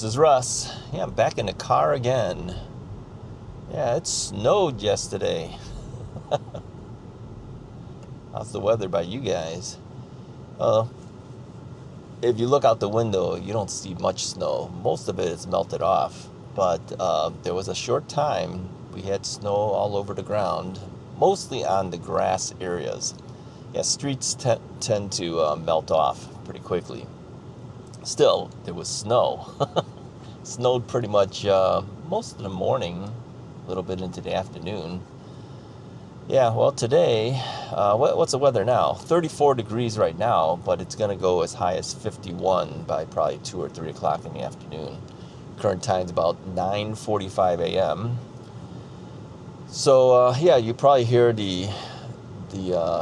This is Russ. Yeah, I'm back in the car again. Yeah, it snowed yesterday. How's the weather by you guys? Uh, if you look out the window, you don't see much snow. Most of it is melted off. But there was a short time we had snow all over the ground, mostly on the grass areas. Yeah, streets tend to melt off pretty quickly. Still, there was snow. Snowed pretty much most of the morning, a little bit into the afternoon. Yeah, well, today, what's the weather now? 34 degrees right now, but it's going to go as high as 51 by probably 2 or 3 o'clock in the afternoon. Current time's about 9:45 a.m. So, yeah, you probably hear the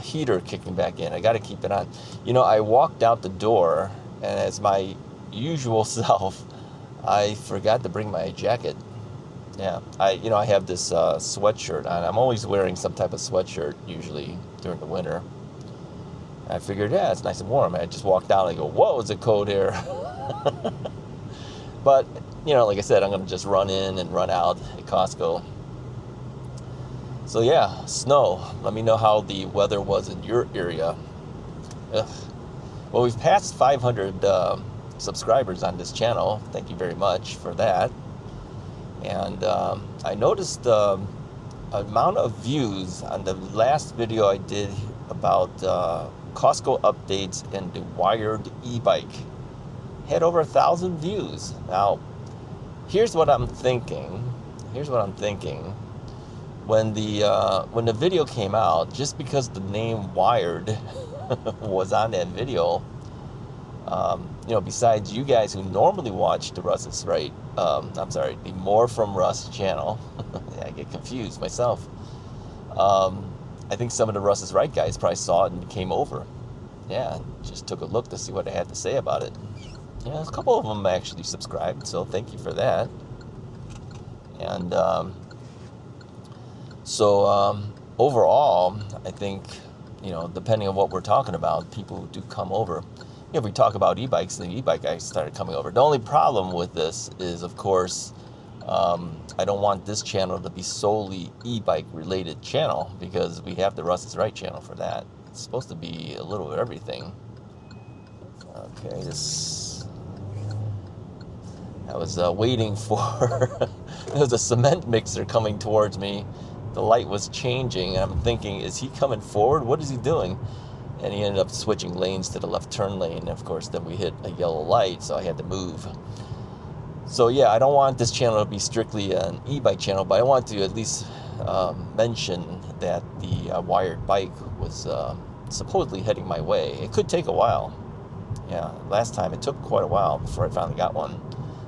heater kicking back in. I got to keep it on. You know, I walked out the door, and as my usual self, I forgot to bring my jacket. Yeah, I have this sweatshirt on. I'm always wearing some type of sweatshirt usually during the winter. I figured, yeah, it's nice and warm. I just walked out. I go, whoa, is it cold here? But like I said, I'm gonna just run in and run out at Costco. So yeah, snow. Let me know how the weather was in your area. Ugh. Well, we've passed 500 subscribers on this channel. Thank you very much for that. And I noticed the amount of views on the last video I did about Costco updates and the wired e-bike. Had over 1,000 views. Now, here's what I'm thinking. When the video came out, just because the name Wired was on that video, besides you guys who normally watch the Russ's Right, the More From Russ channel, I get confused myself. I think some of the Russ's Right guys probably saw it and came over. Yeah, just took a look to see what I had to say about it. Yeah, a couple of them actually subscribed, so thank you for that. And overall, I think, depending on what we're talking about, people do come over. If we talk about e-bikes, the e-bike guys started coming over. The only problem with this is, of course, I don't want this channel to be solely e-bike related channel, because we have the Russ's Right channel for that. It's supposed to be a little of everything. Okay, I was waiting for, there was a cement mixer coming towards me. The light was changing, and I'm thinking, is he coming forward? What is he doing? And he ended up switching lanes to the left turn lane. And of course, then we hit a yellow light, so I had to move. So yeah, I don't want this channel to be strictly an e-bike channel, but I want to at least mention that the wired bike was supposedly heading my way. It could take a while. Yeah, last time it took quite a while before I finally got one.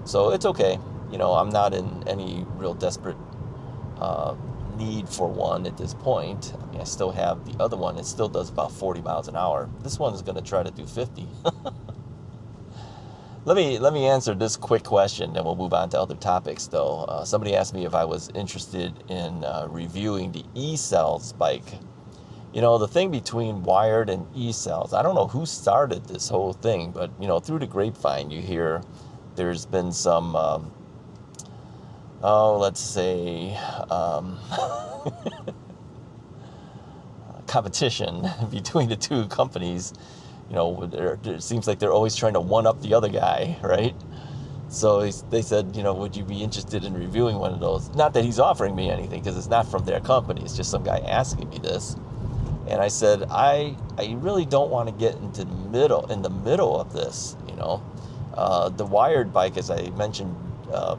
So it's okay. I'm not in any real desperate need for one at this point. I mean, I still have the other one. It still does about 40 miles an hour. This one is going to try to do 50. Let me answer this quick question, then we'll move on to other topics, though. Somebody asked me if I was interested in reviewing the e-cells bike. The thing between wired and e-cells, I don't know who started this whole thing, but, through the grapevine, you hear there's been some, let's say, competition between the two companies. It seems like they're always trying to one-up the other guy, right? So they said, would you be interested in reviewing one of those? Not that he's offering me anything, because it's not from their company. It's just some guy asking me this. And I said, I really don't want to get in the middle of this, The wired bike, as I mentioned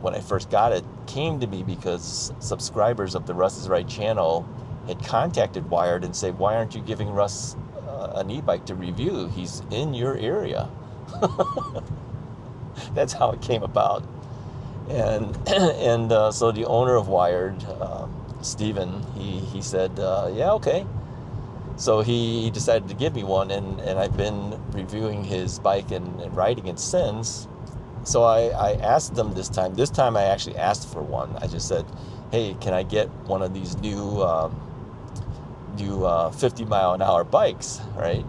when I first got it, came to me because subscribers of the Russ's Right channel had contacted Wired and said, why aren't you giving Russ an e-bike to review? He's in your area. That's how it came about. And so the owner of Wired, Steven, he said, yeah, okay. So he decided to give me one, and I've been reviewing his bike and riding it since. So I asked them this time. This time I actually asked for one. I just said, hey, can I get one of these new 50 mile an hour bikes, right?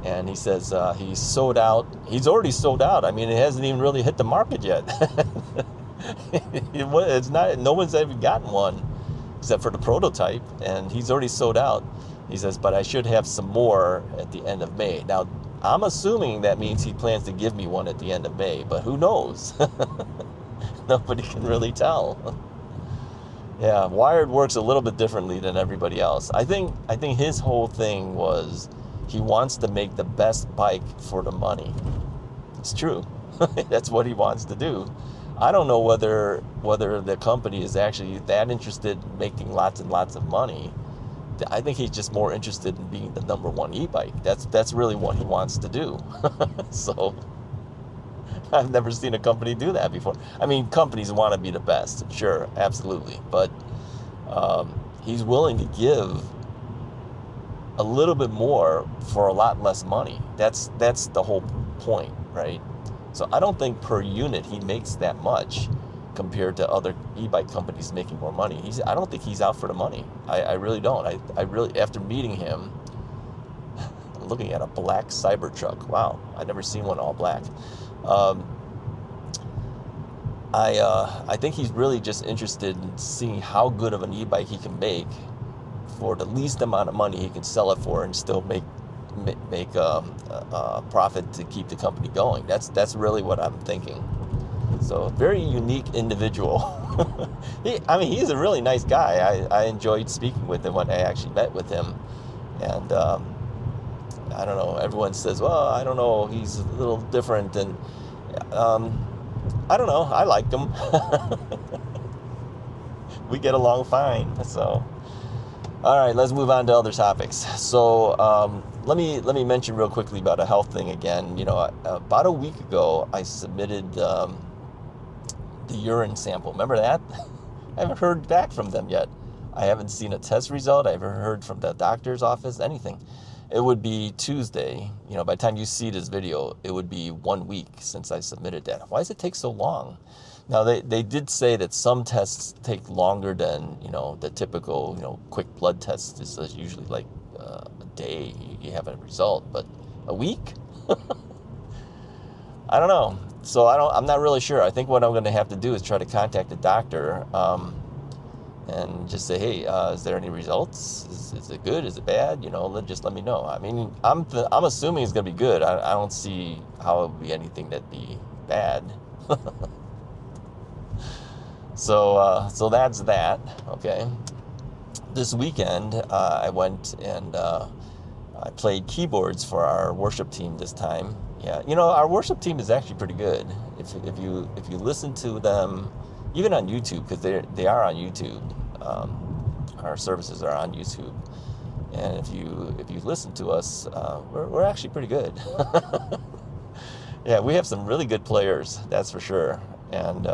And he says he's sold out. He's already sold out. I mean, it hasn't even really hit the market yet. It's not. No one's ever gotten one except for the prototype, and he's already sold out. He says, but I should have some more at the end of May. Now, I'm assuming that means he plans to give me one at the end of May, but who knows? Nobody can really tell. Yeah, Wired works a little bit differently than everybody else. I think his whole thing was he wants to make the best bike for the money. It's true. That's what he wants to do. I don't know whether the company is actually that interested in making lots and lots of money. I think he's just more interested in being the number one e-bike. That's really what he wants to do. So I've never seen a company do that before. I mean, companies want to be the best, sure, absolutely. But he's willing to give a little bit more for a lot less money. That's the whole point, right? So I don't think per unit he makes that much compared to other e-bike companies making more money. I don't think he's out for the money. I really don't. I really, after meeting him, I'm looking at a black Cybertruck. Wow, I've never seen one all black. I think he's really just interested in seeing how good of an e-bike he can make for the least amount of money he can sell it for and still make a profit to keep the company going. That's really what I'm thinking. So very unique individual. He's a really nice guy. I enjoyed speaking with him when I actually met with him. And I don't know, everyone says, well, I don't know, he's a little different. And I don't know, I liked him. We get along fine. So, all right, let's move on to other topics. So let me mention real quickly about a health thing again. You know, about a week ago, I submitted the urine sample. Remember that? I haven't heard back from them yet. I haven't seen a test result. I haven't heard from the doctor's office, anything. It would be Tuesday. You know, by the time you see this video, it would be 1 week since I submitted that. Why does it take so long? Now, they did say that some tests take longer than, you know, the typical, you know, quick blood test is usually like a day you have a result, but a week? I don't know. So I'm not really sure. I think what I'm going to have to do is try to contact the doctor and just say, hey, is there any results? Is it good? Is it bad? You know, just let me know. I mean, I'm assuming it's going to be good. I don't see how it would be anything that'd be bad. So that's that. Okay. This weekend, I went and I played keyboards for our worship team this time. Yeah, you know, our worship team is actually pretty good. If you listen to them, even on YouTube, because they are on YouTube. Our services are on YouTube, and if you listen to us, we're actually pretty good. Yeah, we have some really good players, that's for sure, and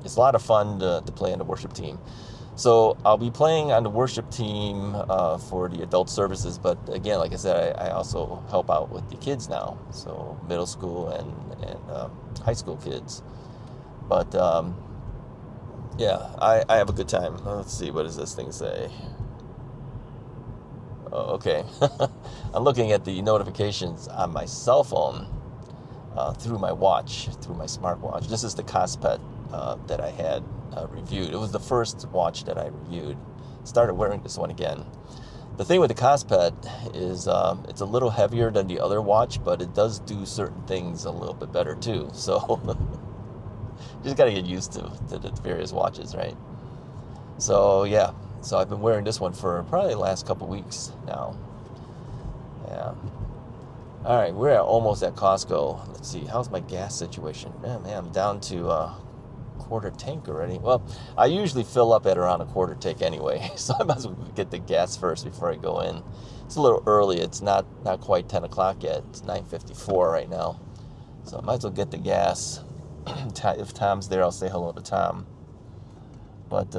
it's a lot of fun to play on the worship team. So I'll be playing on the worship team for the adult services, but again, like I said, I also help out with the kids now, so middle school and high school kids. But yeah, I have a good time. Let's see, what does this thing say? Oh, okay. I'm looking at the notifications on my cell phone through my watch, through my smartwatch. This is the Cospet that I had reviewed. It was the first watch that I reviewed. Started wearing this one again. The thing with the Cospet is it's a little heavier than the other watch, but it does do certain things a little bit better too. So just got to get used to the various watches, right? So yeah, so I've been wearing this one for probably the last couple weeks now. Yeah. All right, we're almost at Costco. Let's see, how's my gas situation? Man, I'm down to quarter tank already. Well, I usually fill up at around a quarter tank anyway, so I might as well get the gas first before I go in. It's a little early. It's not quite 10 o'clock yet. It's 9:54 right now, so I might as well get the gas. If Tom's there, I'll say hello to Tom. But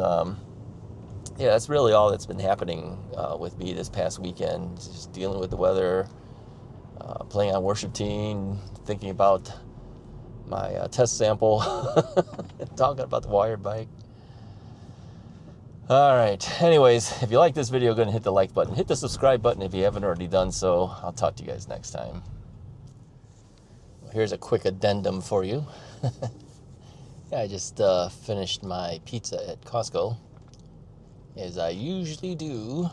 yeah, that's really all that's been happening with me this past weekend. Just dealing with the weather, playing on worship team, thinking about my test sample, talking about the Wired bike. All right. Anyways, if you like this video, go ahead and hit the like button. Hit the subscribe button if you haven't already done so. I'll talk to you guys next time. Here's a quick addendum for you. Yeah, I just finished my pizza at Costco, as I usually do.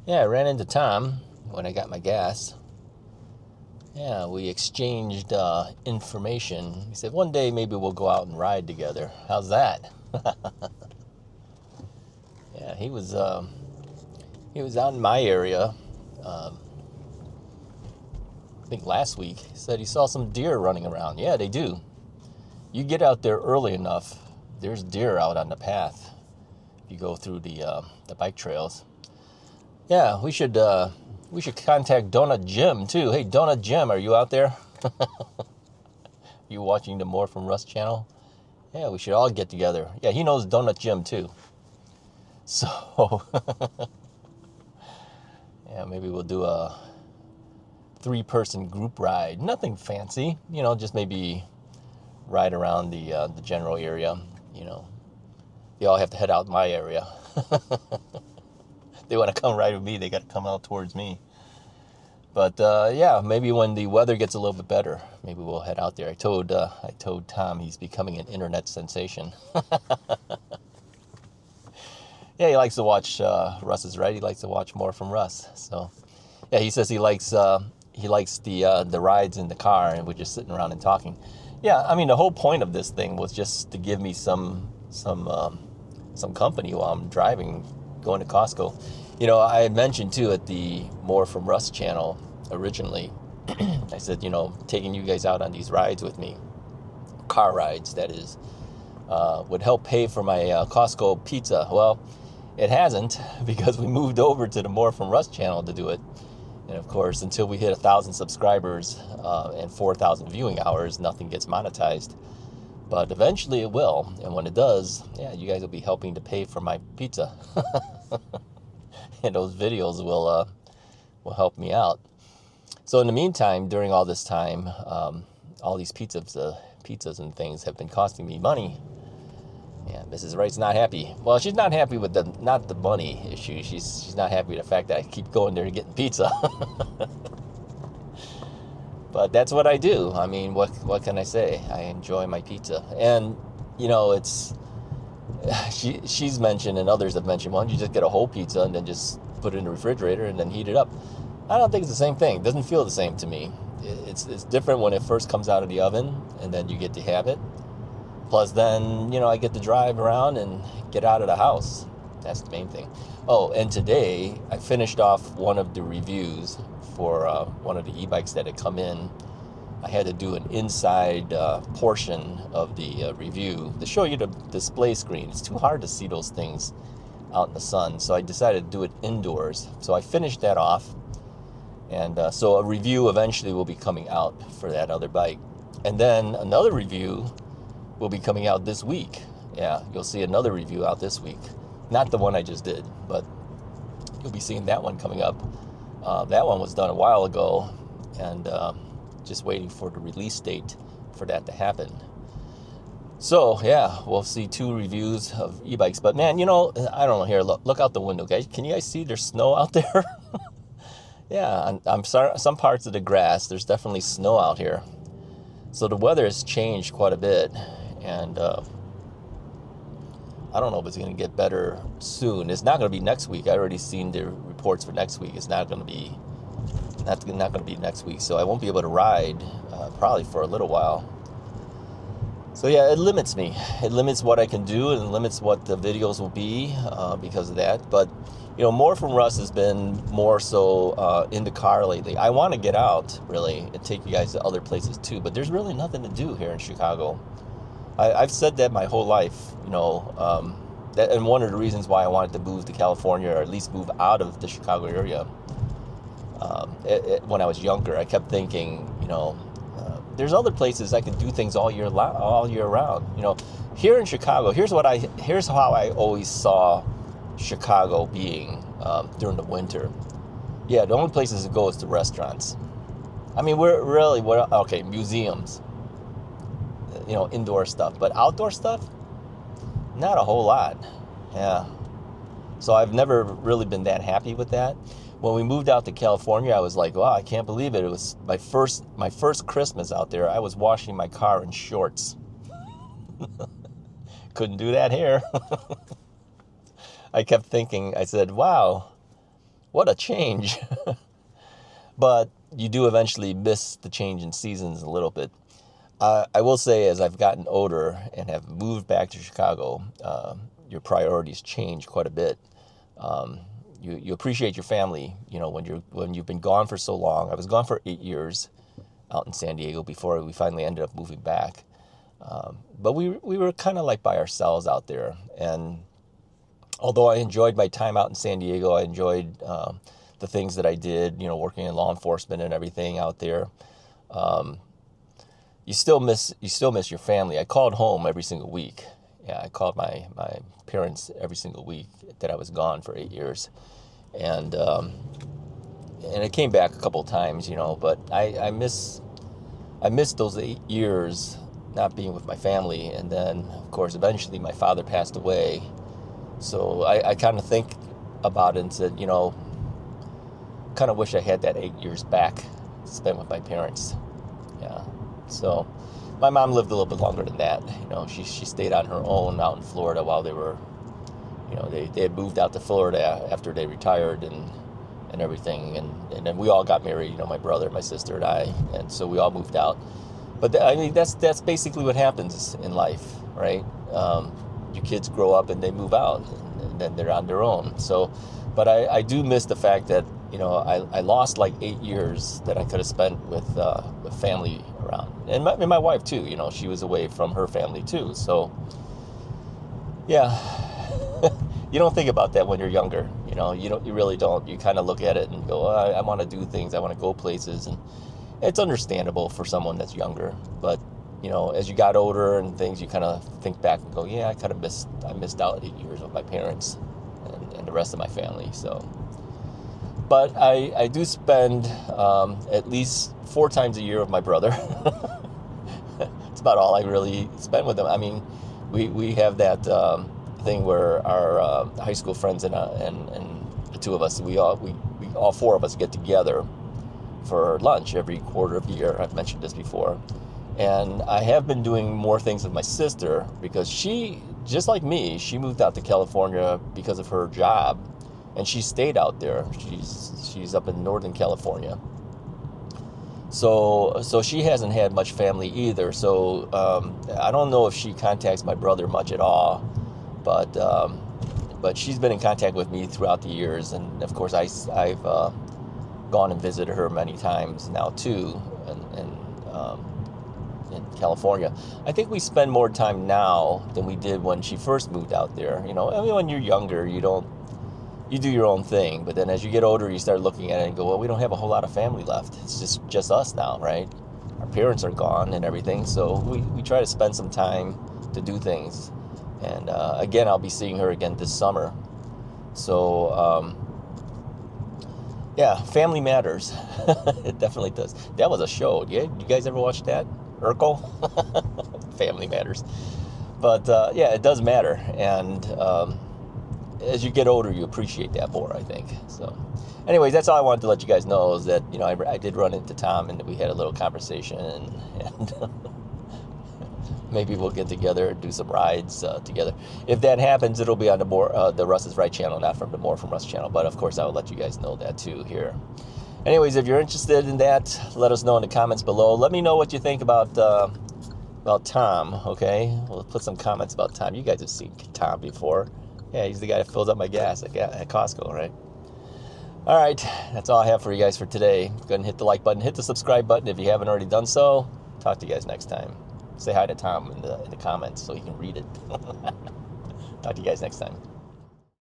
Yeah, I ran into Tom when I got my gas. Yeah, we exchanged information. He said, one day maybe we'll go out and ride together. How's that? Yeah, he was out in my area, I think last week. He said he saw some deer running around. Yeah, they do. You get out there early enough, there's deer out on the path. If you go through the bike trails. Yeah, we should contact Donut Jim too. Hey, Donut Jim, are you out there? You watching the More from Russ channel? Yeah, we should all get together. Yeah, he knows Donut Jim too. So, yeah, maybe we'll do a 3-person group ride. Nothing fancy, you know, just maybe ride around the general area. You know, they all have to head out in my area. They want to come ride with me, they got to come out towards me. But yeah, maybe when the weather gets a little bit better, maybe we'll head out there. I told Tom he's becoming an internet sensation. Yeah, he likes to watch Russ is Right. He likes to watch More from Russ. So, yeah, he says he likes the rides in the car, and we're just sitting around and talking. Yeah, I mean, the whole point of this thing was just to give me some company while I'm driving, going to Costco. You know, I had mentioned too at the More from Russ channel originally. I said, you know, taking you guys out on these rides with me, car rides, that is, would help pay for my Costco pizza. Well, it hasn't, because we moved over to the More from Russ channel to do it. And of course, until we hit 1,000 subscribers and 4,000 viewing hours, nothing gets monetized. But eventually it will. And when it does, yeah, you guys will be helping to pay for my pizza. And those videos will help me out. So in the meantime, during all this time, all these pizzas and things have been costing me money. Yeah, Mrs. Wright's not happy. Well, she's not happy with not the money issue. She's not happy with the fact that I keep going there and getting pizza. But that's what I do. I mean, what can I say? I enjoy my pizza. And, you know, she's mentioned and others have mentioned, why don't you just get a whole pizza and then just put it in the refrigerator and then heat it up? I don't think it's the same thing. It doesn't feel the same to me. It's different when it first comes out of the oven and then you get to have it. Plus then, you know, I get to drive around and get out of the house. That's the main thing. Oh, and today I finished off one of the reviews for one of the e-bikes that had come in. I had to do an inside portion of the review to show you the display screen. It's too hard to see those things out in the sun, so I decided to do it indoors. So I finished that off, and so a review eventually will be coming out for that other bike. And then another review will be coming out this week. Yeah, you'll see another review out this week. Not the one I just did, but you'll be seeing that one coming up. That one was done a while ago, and just waiting for the release date for that to happen. So, yeah, we'll see 2 reviews of e-bikes. But, man, you know, I don't know. Here, look out the window, guys. Can you guys see there's snow out there? Yeah, I'm sorry. Some parts of the grass, there's definitely snow out here. So the weather has changed quite a bit. And I don't know if it's going to get better soon. It's not going to be next week. I already seen the reports for next week. It's not going to be next week. So I won't be able to ride probably for a little while. So yeah, it limits me. It limits what I can do, and it limits what the videos will be because of that. But you know, More from Russ has been more so in the car lately. I want to get out really and take you guys to other places too, but there's really nothing to do here in Chicago. I've said that my whole life, you know, and one of the reasons why I wanted to move to California, or at least move out of the Chicago area. When I was younger, I kept thinking, you know, there's other places I can do things all year round. You know, here in Chicago, here's how I always saw Chicago being during the winter. Yeah, the only places to go is to restaurants. I mean, okay, museums. You know, indoor stuff, but outdoor stuff, not a whole lot. Yeah. So I've never really been that happy with that. When we moved out to California, I was like, wow, I can't believe it. It was my first Christmas out there. I was washing my car in shorts. Couldn't do that here. I kept thinking, I said, wow, what a change. But you do eventually miss the change in seasons a little bit. I will say, as I've gotten older and have moved back to Chicago, your priorities change quite a bit. You appreciate your family, when you've been gone for so long. I was gone for 8 years out in San Diego before we finally ended up moving back. But we were kind of like by ourselves out there. And although I enjoyed my time out in San Diego, I enjoyed the things that I did, working in law enforcement and everything out there. You still miss your family. I called home every single week. Yeah, I called my parents every single week that I was gone for 8 years, and I came back a couple of times, but I miss those 8 years not being with my family. And then, of course, eventually my father passed away. So I kind of think about it and said, kind of wish I had that 8 years back spent with my parents. Yeah. So my mom lived a little bit longer than that. She stayed on her own out in Florida while they were, they had moved out to Florida after they retired and everything. And then we all got married, my brother, my sister, and I. And so we all moved out. But that's basically what happens in life, right? Your kids grow up and they move out, and then they're on their own. So, but I do miss the fact that, I lost like 8 years that I could have spent with family around. And my wife too, she was away from her family too. So, yeah, you don't think about that when you're younger, you really don't. You kind of look at it and go, oh, I want to do things, I want to go places. And it's understandable for someone that's younger. But, as you got older and things, you kind of think back and go, yeah, I missed out 8 years with my parents and the rest of my family. So, but I do spend at least 4 times a year with my brother. It's about all I really spend with him. I mean, we have that thing where our high school friends and the two of us, we all 4 of us get together for lunch every quarter of the year. I've mentioned this before. And I have been doing more things with my sister because she, just like me, she moved out to California because of her job, and she stayed out there. She's up in Northern California. So she hasn't had much family either. So I don't know if she contacts my brother much at all, but she's been in contact with me throughout the years, and of course I've gone and visited her many times now too, and in California. I think we spend more time now than we did when she first moved out there. I mean, when you're younger, you do your own thing, but then as you get older, you start looking at it and go, well, we don't have a whole lot of family left. It's just us now, right? Our parents are gone and everything, so we try to spend some time to do things. And again, I'll be seeing her again this summer. So yeah, family matters. It definitely does. That was a show. Yeah, you guys ever watch that? Urkel? Family Matters. But yeah, it does matter. And as you get older, you appreciate that more, I think. So anyways, that's all I wanted to let you guys know, is that, I did run into Tom and we had a little conversation, and maybe we'll get together and do some rides together. If that happens, it'll be on the Russ is Right channel, not from the More From Russ channel. But of course, I will let you guys know that too here. Anyways, if you're interested in that, let us know in the comments below. Let me know what you think about Tom, okay? We'll put some comments about Tom. You guys have seen Tom before. Yeah, he's the guy that fills up my gas at Costco, right? All right, that's all I have for you guys for today. Go ahead and hit the like button, hit the subscribe button if you haven't already done so. Talk to you guys next time. Say hi to Tom in the comments so he can read it. Talk to you guys next time.